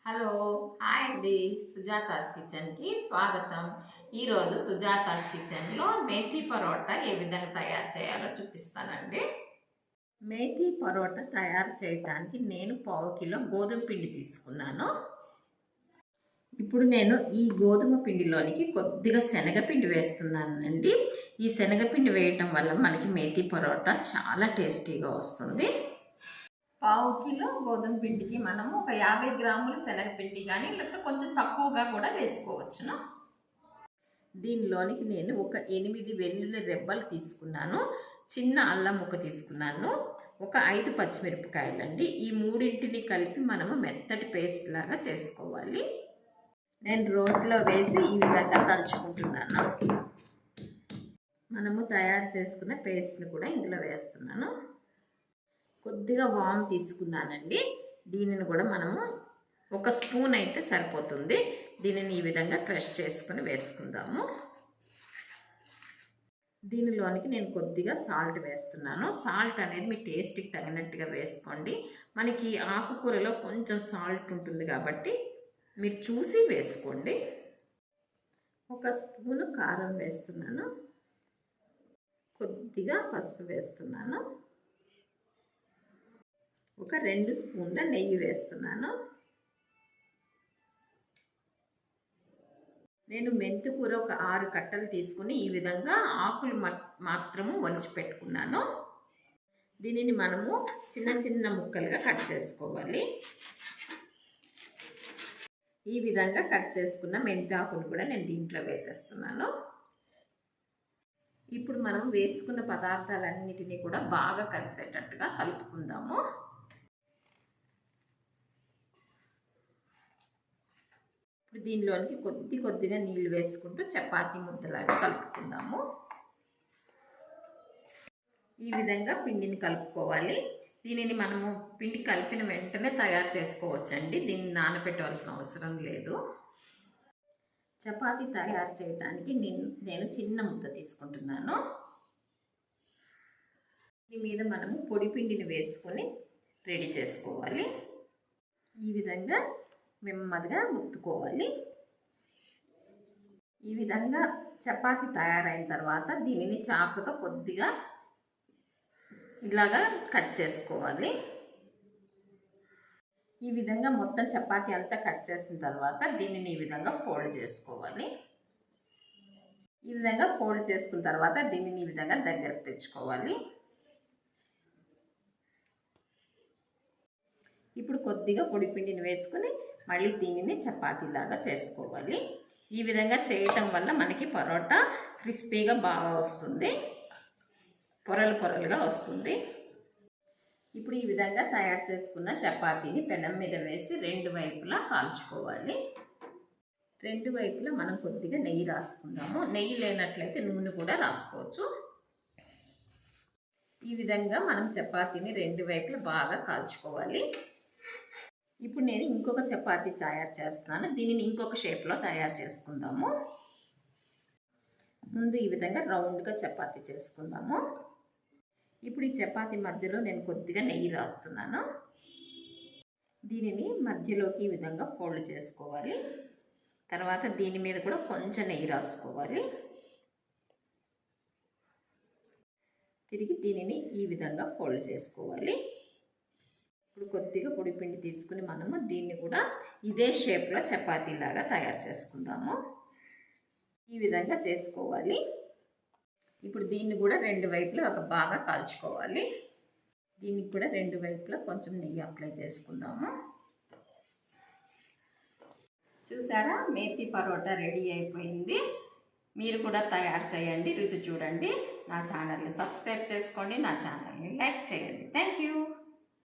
Hello hi అండి, సుజాతాస్ కిచెన్కి స్వాగతం. ఈరోజు సుజాతాస్ కిచెన్లో మేథీ పరోటా ఏ విధంగా తయారు చేయాలో చూపిస్తానండి. మేథీ పరోటా తయారు చేయడానికి నేను 1/2 కిలో గోధుమ పిండి తీసుకున్నాను. ఇప్పుడు నేను ఈ గోధుమ పిండిలోనికి కొద్దిగా శనగపిండి వేస్తున్నానండి. ఈ శనగపిండి వేయటం వల్ల మనకి మేథీ పరోటా చాలా టేస్టీగా వస్తుంది. 1/2 కిలో గోధుమ పిండికి మనము ఒక 50 గ్రాముల శనగపిండి కానీ లేకపోతే కొంచెం తక్కువగా కూడా వేసుకోవచ్చును. దీనిలోనికి నేను ఒక 8 వెల్లుల్లి రెబ్బలు తీసుకున్నాను, చిన్న అల్లం ముక్క తీసుకున్నాను, ఒక 5 పచ్చిమిరపకాయలండి. ఈ మూడింటిని కలిపి మనము మెత్తటి పేస్ట్ లాగా చేసుకోవాలి. నేను రోట్లో వేసి ఈ విధంగా కలుచుకుంటున్నాను. మనము తయారు చేసుకున్న పేస్ట్ని కూడా ఇందులో వేస్తున్నాను. కొద్దిగా వామ్ తీసుకున్నానండి. దీనిని కూడా మనము 1 స్పూన్ అయితే సరిపోతుంది. దీనిని ఈ విధంగా క్రష్ చేసుకుని వేసుకుందాము. దీనిలోనికి నేను కొద్దిగా సాల్ట్ వేస్తున్నాను. సాల్ట్ అనేది మీ టేస్ట్కి తగినట్టుగా వేసుకోండి. మనకి ఆకుకూరలో కొంచెం సాల్ట్ ఉంటుంది కాబట్టి మీరు చూసి వేసుకోండి. 1 స్పూను కారం వేస్తున్నాను, కొద్దిగా పసుపు వేస్తున్నాను, ఒక 2 స్పూన్ల నెయ్యి వేస్తున్నాను. నేను మెంతికూర ఒక 6 కట్టలు తీసుకుని ఈ విధంగా ఆకులు మాత్రము ఒలిచి పెట్టుకున్నాను. దీనిని మనము చిన్న చిన్న ముక్కలుగా కట్ చేసుకోవాలి. ఈ విధంగా కట్ చేసుకున్న మెంతి ఆకులు కూడా నేను దీంట్లో వేసేస్తున్నాను. ఇప్పుడు మనం వేసుకున్న పదార్థాలన్నిటినీ కూడా బాగా కలిసేటట్టుగా కలుపుకుందాము. ఇప్పుడు దీనిలోనికి కొద్దిగా నీళ్లు వేసుకుంటూ చపాతీ ముద్దలాగా కలుపుకుందాము. ఈ విధంగా పిండిని కలుపుకోవాలి. దీనిని మనము పిండి కలిపిన వెంటనే తయారు చేసుకోవచ్చండి. దీన్ని నానబెట్టవలసిన అవసరం లేదు. చపాతీ తయారు చేయడానికి నేను చిన్న ముద్ద తీసుకుంటున్నాను. దీని మీద మనము పొడి పిండిని వేసుకొని రెడీ చేసుకోవాలి. ఈ విధంగా నెమ్మదిగా ముట్టుకోవాలి. ఈ విధంగా చపాతీ తయారైన తర్వాత దీనిని చాకుతో కొద్దిగా ఇలాగా కట్ చేసుకోవాలి. ఈ విధంగా మొత్తం చపాతీ అంతా కట్ చేసిన తర్వాత దీనిని ఈ విధంగా ఫోల్డ్ చేసుకోవాలి. ఈ విధంగా ఫోల్డ్ చేసుకున్న తర్వాత దీనిని ఈ విధంగా దగ్గరకు తెచ్చుకోవాలి. ఇప్పుడు కొద్దిగా పొడి పిండిని వేసుకొని మళ్ళీ దీనిని చపాతీలాగా చేసుకోవాలి. ఈ విధంగా చేయటం వల్ల మనకి పరోటా క్రిస్పీగా బాగా వస్తుంది, పొరలు పొరలుగా వస్తుంది. ఇప్పుడు ఈ విధంగా తయారు చేసుకున్న చపాతీని పెనం మీద వేసి 2 వైపులా కాల్చుకోవాలి. 2 వైపులా మనం కొద్దిగా నెయ్యి రాసుకుందాము. నెయ్యి లేనట్లయితే నూనె కూడా రాసుకోవచ్చు. ఈ విధంగా మనం చపాతీని 2 వైపులా బాగా కాల్చుకోవాలి. ఇప్పుడు నేను ఇంకొక చపాతీ తయారు చేస్తున్నాను. దీనిని ఇంకొక షేప్లో తయారు చేసుకుందాము. ముందు ఈ విధంగా రౌండ్గా చపాతీ చేసుకుందాము. ఇప్పుడు ఈ చపాతీ మధ్యలో నేను కొద్దిగా నెయ్యి రాస్తున్నాను. దీనిని మధ్యలోకి ఈ విధంగా ఫోల్డ్ చేసుకోవాలి. తర్వాత దీని మీద కూడా కొంచెం నెయ్యి రాసుకోవాలి. తిరిగి దీనిని ఈ విధంగా ఫోల్డ్ చేసుకోవాలి. ఇప్పుడు కొద్దిగా పొడి పిండి తీసుకుని మనము దీన్ని కూడా ఇదే షేప్లో చపాతీలాగా తయారు చేసుకుందాము. ఈ విధంగా చేసుకోవాలి. ఇప్పుడు దీన్ని కూడా 2 వైపులా బాగా కాల్చుకోవాలి. దీనికి కూడా 2 వైపులా కొంచెం నెయ్యి అప్లై చేసుకుందాము. చూసారా, మేథీ పరోటా రెడీ అయిపోయింది. మీరు కూడా తయారు చేయండి, రుచి చూడండి. నా ఛానల్ని సబ్స్క్రైబ్ చేసుకోండి, నా ఛానల్ని లైక్ చేయండి. Thank you.